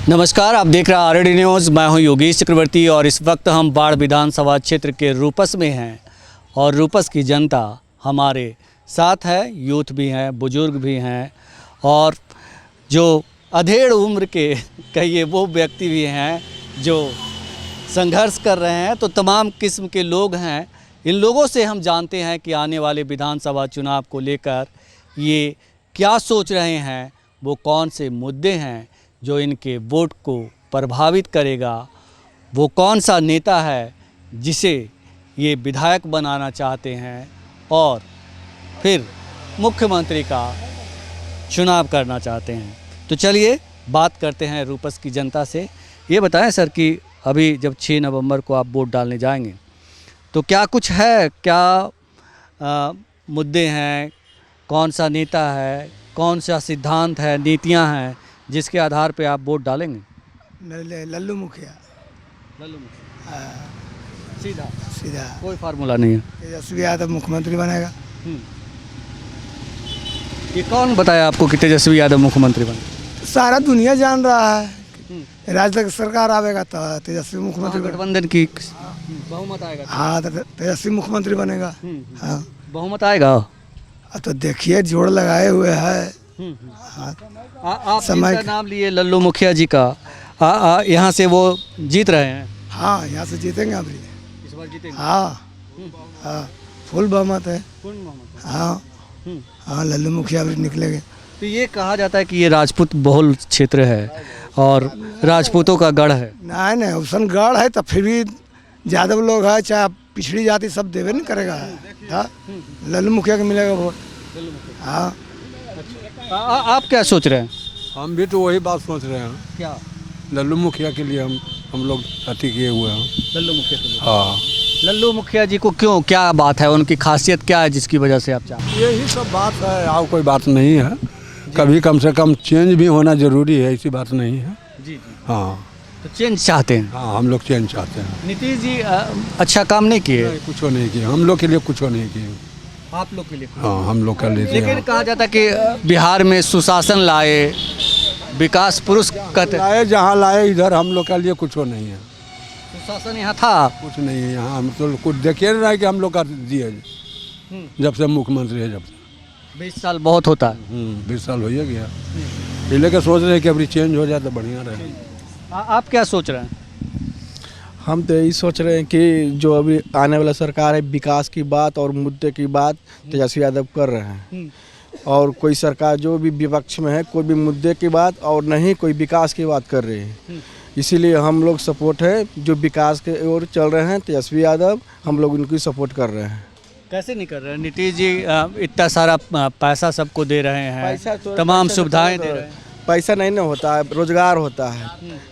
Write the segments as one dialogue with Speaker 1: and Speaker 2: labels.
Speaker 1: नमस्कार, आप देख रहे हैं आरडी न्यूज़। मैं हूं योगेश चक्रवर्ती और इस वक्त हम बाढ़ विधानसभा क्षेत्र के रूपस में हैं और रूपस की जनता हमारे साथ है। यूथ भी हैं, बुजुर्ग भी हैं और जो अधेड़ उम्र के कहिए वो व्यक्ति भी हैं जो संघर्ष कर रहे हैं। तो तमाम किस्म के लोग हैं। इन लोगों से हम जानते हैं कि आने वाले विधानसभा चुनाव को लेकर ये क्या सोच रहे हैं, वो कौन से मुद्दे हैं जो इनके वोट को प्रभावित करेगा, वो कौन सा नेता है जिसे ये विधायक बनाना चाहते हैं और फिर मुख्यमंत्री का चुनाव करना चाहते हैं। तो चलिए बात करते हैं रूपस की जनता से। ये बताएं सर कि अभी जब 6 नवंबर को आप वोट डालने जाएंगे तो क्या कुछ है, क्या मुद्दे हैं, कौन सा नेता है, कौन सा सिद्धांत है, नीतियां हैं जिसके आधार पे आप वोट डालेंगे?
Speaker 2: लल्लू मुखिया।
Speaker 1: लल्लू मुखिया, सीधा
Speaker 2: सीधा,
Speaker 1: कोई फार्मूला नहीं है।
Speaker 2: तेजस्वी यादव मुख्यमंत्री बनेगा।
Speaker 1: ये कौन बताया आपको कि तेजस्वी यादव मुख्यमंत्री बने?
Speaker 2: सारा दुनिया जान रहा है। राज्य तक सरकार आवेगा तो तेजस्वी मुख्यमंत्री
Speaker 1: गठबंधन की बहुमत आएगा।
Speaker 2: हाँ, तो तेजस्वी मुख्यमंत्री बनेगा। हाँ,
Speaker 1: बहुमत आएगा।
Speaker 2: अब तो देखिए जोड़ लगाए हुए है।
Speaker 1: आप जिनका नाम लिए लल्लू मुखिया जी का, यहाँ से वो जीत रहे हैं।
Speaker 2: हाँ, यहाँ से जीतेंगे अभी।
Speaker 1: इस बार जीतेंगे।
Speaker 2: हाँ हाँ, फुल बहुमत है। हाँ हाँ, लल्लू मुखिया भी निकलेंगे।
Speaker 1: तो ये कहा जाता है कि ये राजपूत बहुल क्षेत्र है और राजपूतों का गढ़ है। नहीं
Speaker 2: नहीं, उसन गढ़ है तो फिर भी यादव लोग है, चाहे पिछड़ी जाति सब देवे नहीं करेगा। हाँ, लल्लू मुखिया को मिलेगा वोट। हाँ।
Speaker 1: आप क्या सोच रहे हैं?
Speaker 3: हम भी तो वही बात सोच रहे हैं।
Speaker 1: क्या?
Speaker 3: लल्लू मुखिया के लिए हम लोग अति किए हुए हैं।
Speaker 1: लल्लू मुखिया के लिए?
Speaker 3: हाँ।
Speaker 1: लल्लू मुखिया जी को क्यों, क्या बात है, उनकी खासियत क्या है जिसकी वजह से आप चाहते हैं?
Speaker 3: यही सब बात है, और कोई बात नहीं है। कभी कम से कम चेंज भी होना जरूरी है, ऐसी बात नहीं है।
Speaker 1: जी।
Speaker 3: हाँ,
Speaker 1: तो चेंज चाहते हैं?
Speaker 3: हाँ, हम लोग चेंज चाहते हैं।
Speaker 1: नीतीश जी अच्छा काम नहीं किए?
Speaker 3: कुछ नहीं किए, हम लोग के लिए कुछ नहीं किए।
Speaker 1: आप लोग के लिए?
Speaker 3: हाँ, हम लोग कर लेते
Speaker 1: लेकिन
Speaker 3: हैं।
Speaker 1: कहा जाता है कि बिहार में सुशासन लाए, विकास पुरुष कहते हैं।
Speaker 3: लाए जहाँ लाए, इधर हम लोग के लिए कुछ नहीं है।
Speaker 1: सुशासन यहाँ था?
Speaker 3: कुछ नहीं है यहाँ। हम तो कुछ देखिए रहा है कि हम लोग कर दिए जब से मुख्यमंत्री है, जब से
Speaker 1: 20 साल बहुत होता है।
Speaker 3: 20 साल हो ही गया। ये लेकर सोच रहे हैं कि अभी चेंज हो जाए तो बढ़िया रहे।
Speaker 1: आप क्या सोच रहे हैं?
Speaker 4: हम तो यही सोच रहे हैं कि जो अभी आने वाला सरकार है, विकास की बात और मुद्दे की बात तेजस्वी यादव कर रहे हैं। और कोई सरकार जो भी विपक्ष में है, कोई भी मुद्दे की बात और नहीं कोई विकास की बात कर रही है। इसीलिए हम लोग सपोर्ट है जो विकास के ओर चल रहे हैं, तेजस्वी यादव, हम लोग उनकी सपोर्ट कर रहे हैं।
Speaker 1: कैसे नहीं कर रहे हैं? नीतीश जी इतना सारा पैसा सबको दे रहे हैं,
Speaker 4: पैसा तो
Speaker 1: तमाम सुविधाएं दे रहे हैं।
Speaker 4: पैसा नहीं ना होता है, रोजगार होता है।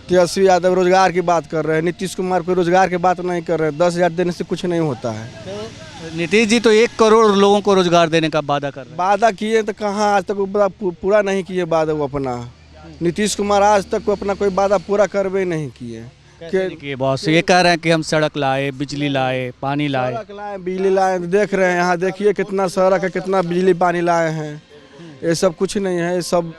Speaker 4: तेजस्वी यादव रोजगार की बात कर रहे हैं, नीतीश कुमार कोई रोजगार की बात नहीं कर रहे हैं। 10,000 देने से कुछ नहीं होता है।
Speaker 1: तो नीतीश जी तो 1 करोड़ लोगों को रोजगार देने का वादा कर रहे हैं।
Speaker 4: वादा किए तो कहाँ, आज तक वो पूरा नहीं किए वादा वो अपना। नीतीश कुमार आज तक अपना कोई वादा पूरा करवे नहीं किए।
Speaker 1: बॉस ये कह रहे हैं कि हम सड़क लाए, बिजली लाए, पानी लाए।
Speaker 4: सड़क लाए, बिजली लाए, देख रहे हैं यहाँ, देखिए कितना सड़क है, कितना बिजली पानी लाए हैं। ये सब कुछ नहीं है, ये सब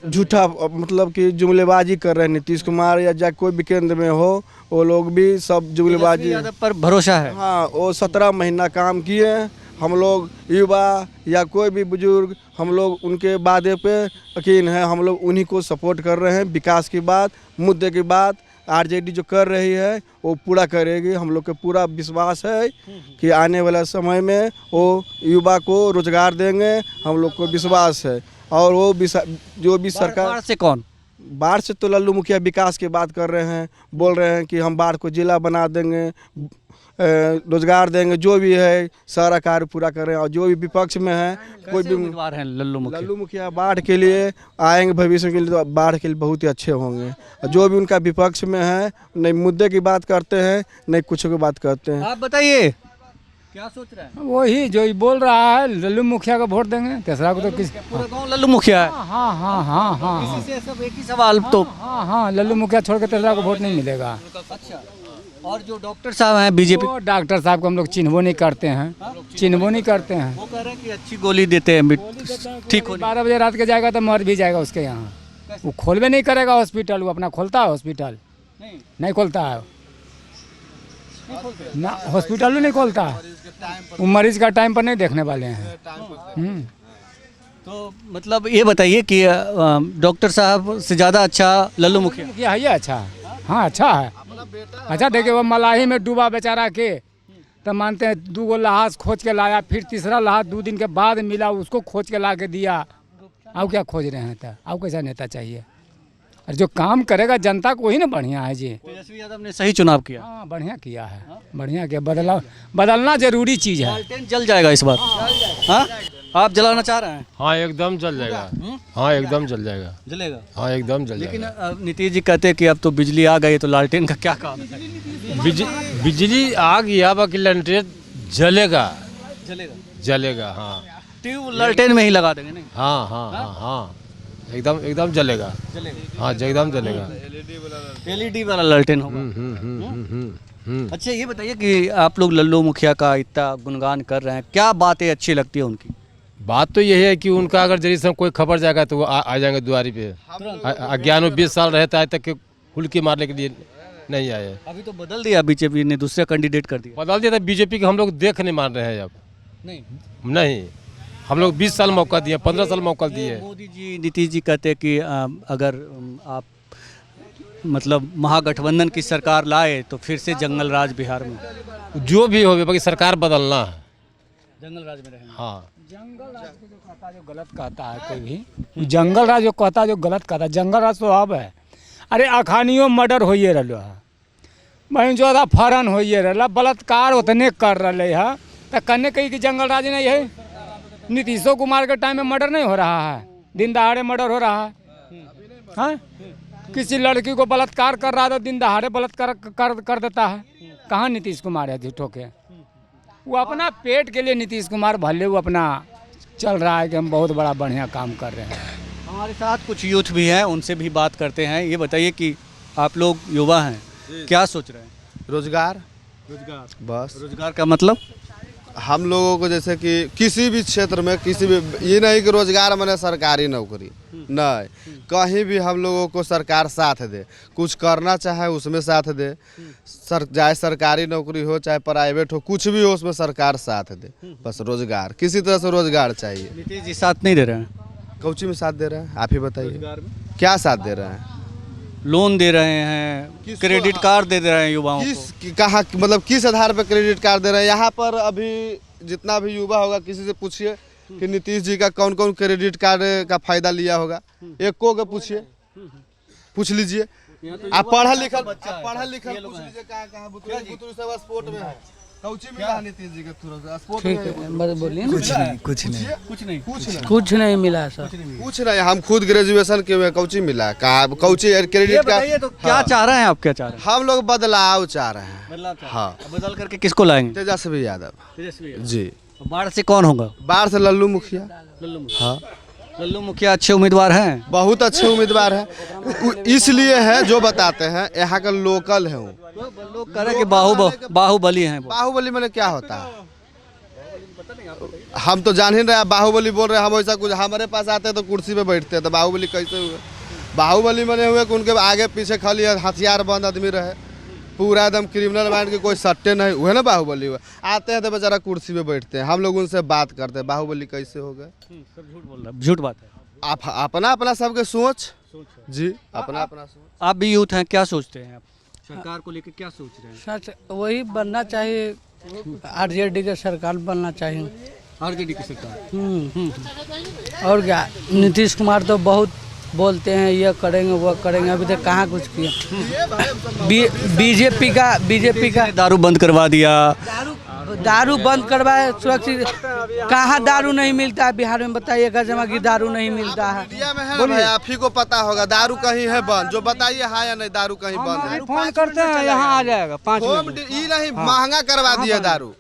Speaker 4: झूठा, मतलब कि जुमलेबाजी कर रहे हैं। नीतीश कुमार या जा कोई भी केंद्र में हो, वो लोग भी सब जुमलेबाजी
Speaker 1: पर भरोसा है।
Speaker 4: हाँ, वो 17 महीना काम किए। हम लोग युवा या कोई भी बुजुर्ग, हम लोग उनके वादे पे यकीन है, हम लोग उन्हीं को सपोर्ट कर रहे हैं। विकास की बात, मुद्दे की बात आरजेडी जो कर रही है वो पूरा करेगी। हम लोग को पूरा विश्वास है कि आने वाला समय में वो युवा को रोजगार देंगे, हम लोग को विश्वास है। और वो जो भी सरकार
Speaker 1: बाढ़ से कौन?
Speaker 4: बाढ़ से तो लल्लू मुखिया विकास की बात कर रहे हैं, बोल रहे हैं कि हम बाढ़ को जिला बना देंगे, रोजगार देंगे, जो भी है सारा कार्य पूरा कर रहे हैं। और जो भी विपक्ष में है, कोई भी
Speaker 1: उम्मीदवार हैं लल्लू
Speaker 4: मुखिया बाढ़ के लिए आएंगे, भविष्य के लिए तो बाढ़ के लिए बहुत ही अच्छे होंगे। और जो भी उनका विपक्ष में है, नहीं मुद्दे की बात करते हैं, नहीं कुछ की बात करते हैं।
Speaker 1: आप बताइए क्या सोच रहे हैं?
Speaker 5: वही जो बोल रहा है, लल्लू मुखिया को वोट देंगे। तीसरा को तो किस,
Speaker 1: पूरा गांव लल्लू मुखिया है।
Speaker 5: हाँ हाँ हाँ हाँ हाँ
Speaker 1: किसी से सब एक ही सवाल तो।
Speaker 5: हाँ हाँ, लल्लू मुखिया छोड़ के तीसरा को वोट नहीं मिलेगा।
Speaker 1: अच्छा, और जो डॉक्टर साहब हैं बीजेपी,
Speaker 5: वो डॉक्टर साहब को हम लोग चिन्हबो नहीं करते हैं, चिन्हबो नहीं करते हैं।
Speaker 1: वो कह रहे हैं कि अच्छी गोली देते हैं, ठीक हो
Speaker 5: 12 बजे रात के जाएगा तो मर भी जाएगा उसके यहाँ। वो खोलबे नहीं करेगा हॉस्पिटल, वो अपना खोलता है हॉस्पिटल? नहीं खोलता है ना, हॉस्पिटल नहीं खोलता है। वो मरीज का टाइम पर नहीं देखने वाले हैं।
Speaker 1: तो मतलब ये बताइए कि डॉक्टर साहब से ज़्यादा अच्छा लल्लू मुखिया?
Speaker 5: मुखिया है ये अच्छा है, हाँ अच्छा है। अच्छा देखिए वो मलाही में डूबा बेचारा के, तो मानते हैं 2 लाश खोज के लाया, फिर तीसरा लाश 2 दिन के बाद मिला, उसको खोज के ला के दिया। अब क्या खोज रहे हैं? तो अब कैसा नेता चाहिए? और जो काम करेगा जनता को वही ना बढ़िया है जी।
Speaker 1: तेजस्वी यादव ने सही चुनाव किया।
Speaker 5: हाँ बढ़िया किया है, बढ़िया किया। बदलना जरूरी चीज़ है।
Speaker 1: लालटेन जल जाएगा इस बार? हाँ, आप जलाना चाह रहे हैं?
Speaker 6: हाँ एकदम जल जाएगा। हाँ एकदम जल जाएगा।
Speaker 1: जलेगा?
Speaker 6: हाँ एकदम जल
Speaker 1: लेकिन
Speaker 6: जाएगा।
Speaker 1: नीतीश जी कहते हैं कि अब तो बिजली आ गई, तो लालटेन का क्या काम है?
Speaker 6: बिजली आ गया, बाकी लालटेन जलेगा।
Speaker 1: जलेगा?
Speaker 6: जलेगा हाँ।
Speaker 1: ट्यूब लालटेन में ही लगा देंगे? नहीं,
Speaker 6: हाँ हाँ हाँ हाँ एकदम एकदम जलेगा। हाँ एकदम जलेगा।
Speaker 1: एलईडी वाला लालटेन होगा। अच्छा ये बताइए कि आप लोग लल्लू मुखिया का इतना गुणगान कर रहे हैं, क्या बातें अच्छी लगती है उनकी?
Speaker 6: बात तो यही है कि उनका अगर जरिए कोई खबर जाएगा तो वो आ जाएंगे द्वारी पे। अज्ञान में 20 साल रहता है तक के हुल्की मारने के लिए नहीं आए।
Speaker 1: अभी तो बदल दिया, बीजेपी ने दूसरा कैंडिडेट कर दिया।
Speaker 6: बदल दिया था बीजेपी के, हम लोग देख नहीं मान रहे हैं अब। नहीं हम लोग 20 साल मौका दिए, 15 साल मौका दिए।
Speaker 1: मोदी जी नीतीश जी कहते हैं कि अगर आप मतलब महागठबंधन की सरकार लाए तो फिर से जंगल राज बिहार में।
Speaker 6: जो भी हो बाकी सरकार बदलना है,
Speaker 1: जंगल राज में रहेंगे।
Speaker 6: हाँ
Speaker 5: जंगल राज को जो कहता है, जो गलत कहता है कोई भी, जंगल राज जो कहता है, जो गलत कहता है, जंगल राज तो अब है। अरे अखानियों मर्डर होइए रहा है, बहन जो फरन होइए रहा, बलात्कार उतने कर रहे है, तो करने कही कि जंगल राज नहीं है। नीतीशो कुमार के टाइम में मर्डर नहीं हो रहा है, दिन दहाड़े मर्डर हो रहा है। हाँ? किसी लड़की को बलात्कार कर रहा है तो दिन दहाड़े बलात्कार कर देता है। कहाँ नीतीश कुमार है झूठों के? वो अपना पेट के लिए नीतीश कुमार भले वो अपना चल रहा है कि हम बहुत बड़ा बढ़िया काम कर रहे हैं।
Speaker 1: हमारे साथ कुछ यूथ भी हैं, उनसे भी बात करते हैं। ये बताइए कि आप लोग युवा हैं, क्या सोच रहे हैं?
Speaker 4: रोजगार बस।
Speaker 1: रोजगार का मतलब?
Speaker 4: हम लोगों को जैसे कि किसी भी क्षेत्र में किसी भी, ये नहीं कि रोजगार माने सरकारी नौकरी, नहीं, कहीं भी हम लोगों को सरकार साथ दे, कुछ करना चाहे उसमें साथ दे, चाहे सरकारी नौकरी हो चाहे प्राइवेट हो, कुछ भी हो उसमें सरकार साथ दे। बस रोजगार, किसी तरह से रोजगार चाहिए।
Speaker 1: नीतीश जी साथ नहीं दे रहे हैं?
Speaker 4: कौची में साथ दे रहे हैं आप ही बताइए, क्या साथ दे रहे हैं?
Speaker 1: लोन दे रहे हैं, क्रेडिट कार्ड दे रहे हैं युवाओं को।
Speaker 4: कहाँ मतलब किस आधार पर क्रेडिट कार्ड दे रहे हैं? यहाँ पर अभी जितना भी युवा होगा किसी से पूछिए कि नीतीश जी का कौन कौन क्रेडिट कार्ड का फायदा लिया होगा, एक को पूछिए, पूछ लीजिए। आप पढ़ा लिखा पूछ लीजिए कहाँ बुतरू सब स्पोर्ट में है, कौची मिला है नीतीश जी के थ्रू स्पोर्ट में?
Speaker 2: बोलिए
Speaker 7: कुछ नहीं मिला सर।
Speaker 4: कुछ नहीं, हम खुद ग्रेजुएशन के हुए, कौची मिला कहाँ, कौची क्रेडिट कार्ड?
Speaker 1: तो क्या चाह रहे हैं आप? क्या चाह रहे हैं?
Speaker 4: हम लोग बदलाव चाह रहे हैं।
Speaker 1: बदलाव?
Speaker 4: हाँ,
Speaker 1: बदल करके किसको लाएंगे?
Speaker 4: तेजस्वी यादव
Speaker 1: तेजस्वी
Speaker 4: जी।
Speaker 1: बाढ़ से कौन होगा?
Speaker 4: बाढ़ से लल्लू मुखिया। हाँ,
Speaker 1: लल्लू मुखिया अच्छे उम्मीदवार हैं,
Speaker 4: बहुत अच्छे उम्मीदवार हैं, इसलिए है जो बताते हैं यहाँ का लोकल है।
Speaker 1: लोग कह रहे हैं कि बाहुबली हैं वो।
Speaker 4: बाहुबली मैंने क्या होता है हम तो जान ही रहे हैं। बाहुबली बोल रहे हैं, हम वैसा कुछ, हमारे पास आते हैं तो कुर्सी पे बैठते हैं, तो बाहुबली कैसे हुए? बाहुबली मैंने हुए कि उनके आगे पीछे खाली हथियार बंद आदमी रहे, पूरा एकदम क्रिमिनल माइंड के, कोई सट्टे नहीं हुए ना बाहुबली हुए। आते हैं तो बेचारा कुर्सी पे बैठते हैं, हम लोग उनसे बात करते हैं बाहुबली कैसे हो गए।
Speaker 1: सब झूठ बोल रहा है, झूठ बात है।
Speaker 4: आप अपना अपना सबके सोच जी, अपना अपना सोच।
Speaker 1: आप भी यूथ हैं, क्या सोचते हैं आप सरकार को लेकर, क्या सोच रहे हैं?
Speaker 7: सच वही बनना चाहिए, आरजेडी के सरकार बनना चाहिए।
Speaker 1: आरजेडी की सरकार।
Speaker 7: और क्या, नीतीश कुमार तो बहुत बोलते हैं ये करेंगे वो करेंगे, अभी तक कहाँ कुछ किया। बीजेपी का
Speaker 1: दारू बंद करवा दिया।
Speaker 7: दारू बंद करवाए, सुरक्षित कहाँ दारू नहीं मिलता है बिहार में? बताइए, जमा की दारू नहीं मिलता है।
Speaker 4: इंडिया में है ना भाई, आप ही को पता होगा दारू कहीं है बंद, जो बताइए हाँ या नहीं, दारू कहीं बंद है।
Speaker 7: फोन करते हैं, यहाँ आ जाएगा 5 मिनट।
Speaker 4: ये नहीं, महंगा करवा दिया दारू।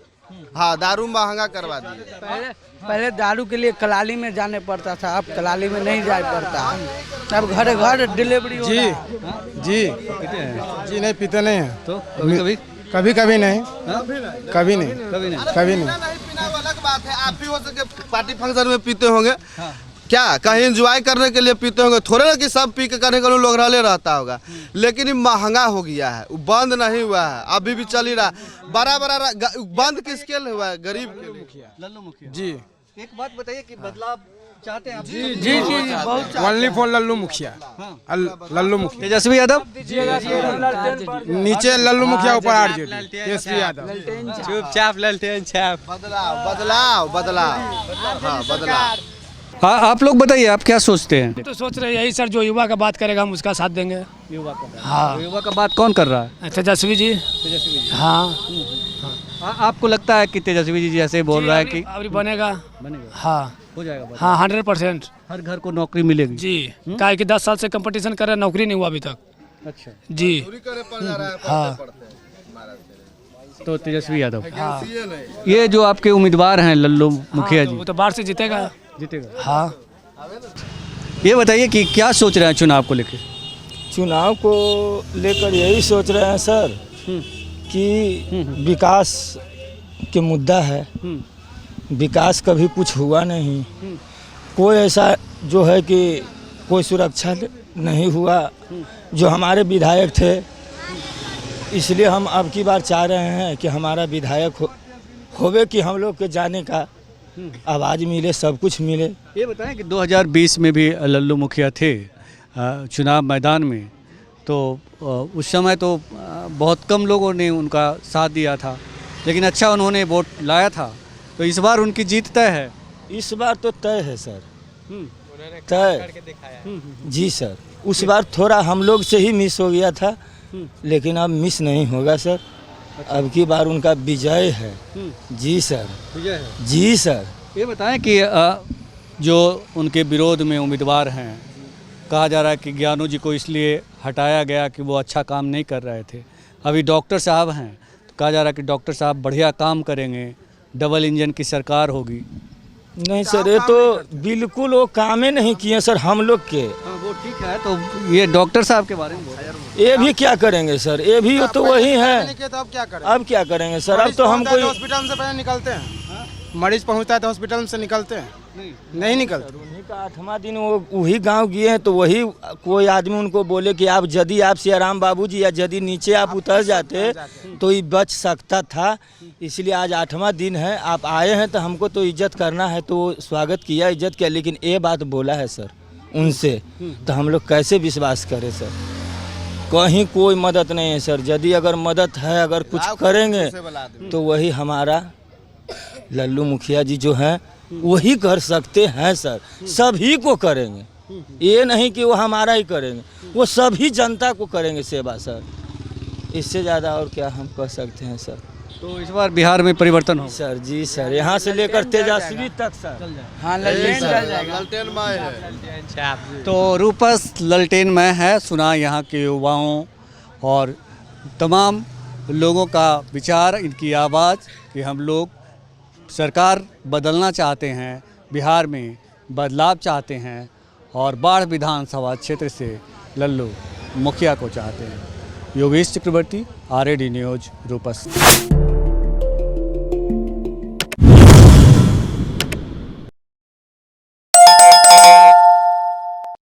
Speaker 4: हाँ, दारू महंगा करवा दिया।
Speaker 7: पहले दारू के लिए कलाली में जाने पड़ता था, अब कलाली में नहीं जा पड़ता, अब घर घर डिलीवरी हो रहा है।
Speaker 2: जी नहीं पीते नहीं है,
Speaker 1: तो कभी
Speaker 2: कभी नहीं, कभी नहीं।
Speaker 4: पीना वो अलग बात है, आप भी हो सके पार्टी फंक्शन में पीते होंगे। क्या कहीं एंजॉय करने के लिए पीते होंगे, थोड़े ना कि सब पी के करने के लिए लोग रहले रहता होगा। लेकिन ये महंगा हो गया है, वो बंद नहीं हुआ है, अभी भी चल ही रहा है। बड़ा बंद किसके लिए हुआ है? गरीब के लिए।
Speaker 1: लल्लू मुखिया
Speaker 5: जी
Speaker 1: एक बात बताइए कि बदलाव चाहते हैं आप?
Speaker 5: जी जी जी ओनली फॉर लल्लू मुखिया। लल्लू मुखिया,
Speaker 1: तेजस्वी यादव,
Speaker 5: नीचे लल्लू मुखिया, ऊपर आरजेडी तेजस्वी यादव।
Speaker 6: चुपचाप ललटेन छाप।
Speaker 4: बदलाव हाँ बदलाव।
Speaker 1: हाँ, आप लोग बताइए, आप क्या सोचते हैं?
Speaker 8: तो सोच रहे यही सर, जो युवा का बात करेगा हम उसका साथ देंगे।
Speaker 1: युवा का
Speaker 8: हाँ
Speaker 1: युवा का बात कौन कर रहा है?
Speaker 8: तेजस्वी जी। हाँ
Speaker 1: आपको लगता है कि तेजस्वी जी जैसे बोल रहा है कि
Speaker 8: अभी बनेगा? हाँ
Speaker 1: हो जाएगा?
Speaker 8: हाँ 100%।
Speaker 1: हर घर को नौकरी मिलेगी
Speaker 8: जी क्या है कि 10 साल से कंपटीशन कर रहे हैं, नौकरी नहीं हुआ अभी तक।
Speaker 1: अच्छा,
Speaker 8: जी हाँ
Speaker 1: तो तेजस्वी यादव। ये जो आपके उम्मीदवार हैं लल्लू मुखिया जी,
Speaker 8: वो तो बाहर से जीतेगा।
Speaker 1: जीतेगा?
Speaker 8: हाँ
Speaker 1: ये बताइए कि क्या सोच रहे हैं चुनाव को लेकर?
Speaker 9: चुनाव को लेकर यही सोच रहे हैं सर कि विकास के मुद्दा है। विकास कभी कुछ हुआ नहीं, कोई ऐसा जो है कि कोई सुरक्षा नहीं हुआ जो हमारे विधायक थे। इसलिए हम अब की बार चाह रहे हैं कि हमारा विधायक होवे कि हम लोग के जाने का आवाज़ मिले, सब कुछ मिले।
Speaker 1: ये बताएं कि 2020 में भी लल्लू मुखिया थे चुनाव मैदान में, तो उस समय तो बहुत कम लोगों ने उनका साथ दिया था, लेकिन अच्छा उन्होंने वोट लाया था। तो इस बार उनकी जीत तय है?
Speaker 9: इस बार तो तय है सर, तय। जी सर, उस बार थोड़ा हम लोग से ही मिस हो गया था, लेकिन अब मिस नहीं होगा सर। अब की बार उनका विजय है। जी सर,
Speaker 1: विजय है।
Speaker 9: जी सर।
Speaker 1: ये बताएं कि जो उनके विरोध में उम्मीदवार हैं, कहा जा रहा है कि ज्ञानू जी को इसलिए हटाया गया कि वो अच्छा काम नहीं कर रहे थे। अभी डॉक्टर साहब हैं, तो कहा जा रहा है कि डॉक्टर साहब बढ़िया काम करेंगे, डबल इंजन की सरकार होगी।
Speaker 9: नहीं सर, ये तो बिल्कुल वो काम ही नहीं किए सर हम लोग के।
Speaker 1: वो ठीक है, तो ये डॉक्टर साहब के बारे में बोल रहे हैं।
Speaker 9: ये भी क्या करेंगे सर, ये भी तो वही है।
Speaker 5: तो अब क्या करें?
Speaker 9: अब क्या करेंगे सर, अब तो हमको
Speaker 5: हॉस्पिटल से पहले निकलते हैं। मरीज पहुंचता है तो हॉस्पिटल से निकलते हैं, नहीं निकलते।
Speaker 9: उन्हीं का 8वां दिन वो वही गांव गए हैं, तो वही कोई आदमी उनको बोले कि आप यदि आप सियाराम बाबू जी या यदि नीचे आप उतर जाते तो ये बच सकता था। इसलिए आज 8वां दिन है, आप आए हैं तो हमको तो इज्जत करना है, तो स्वागत किया, इज्जत किया। लेकिन ये बात बोला है सर उनसे, तो हम लोग कैसे विश्वास करें सर? कहीं कोई मदद नहीं है सर। यदि अगर मदद है, अगर कुछ करेंगे तो वही हमारा लल्लू मुखिया जी जो हैं वही कर सकते हैं सर। सभी को करेंगे, ये नहीं कि वो हमारा ही करेंगे, वो सभी जनता को करेंगे सेवा सर। इससे ज़्यादा और क्या हम कह सकते हैं सर?
Speaker 1: तो इस बार बिहार में परिवर्तन हो
Speaker 9: सर जी सर, यहाँ से लेकर तेजस्वी तक सर।
Speaker 7: हाँ लल्टेन चल जाएगा।
Speaker 1: तो रूपस ललटेनमय है। सुना यहाँ के युवाओं और तमाम लोगों का विचार, इनकी आवाज़ कि हम लोग सरकार बदलना चाहते हैं, बिहार में बदलाव चाहते हैं और बाढ़ विधानसभा क्षेत्र से लल्लू मुखिया को चाहते हैं। योगेश चक्रवर्ती, RAD न्यूज़, रूपस।